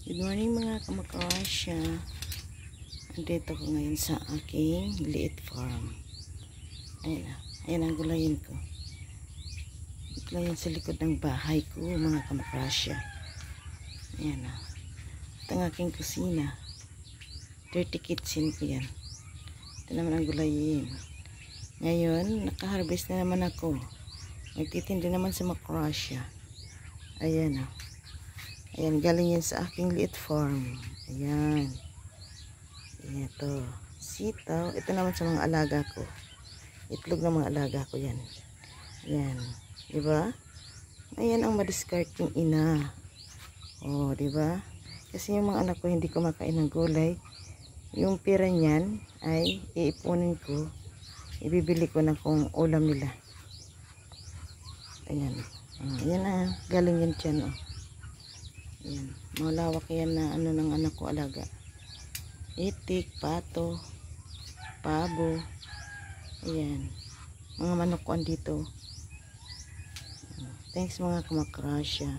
Good morning mga kamakasya. Andito ko ngayon sa aking liit farm. Ayan ang gulayin ko. Gulayin sa likod ng bahay ko mga kamakasya. Ayan na. Ito ang aking kusina. Dirty kitchen ko yan. Ito naman ang gulayin. Ngayon, nakaharvest na naman ako. Nagtitinda naman sa makrasya. Ayan na. Ayan, galing yan sa aking liit farm. Ayan. Ito. Sitaw. Ito naman sa mga alaga ko. Itlog ng mga alaga ko yan. Ayan. Diba? Ayan ang madiscarding ina. Oh, diba? Kasi yung mga anak ko hindi kumakain ng gulay. Yung pira niyan ay iipunin ko. Ibibili ko na kung ulam nila. Ayan. Ayan na. Galing yan dyan, oh. Ayan. Malawak yan na ano ng anak ko alaga. Itik, pato, pabo. Ayan. Mga manok ko andito. Thanks mga kamakrasya.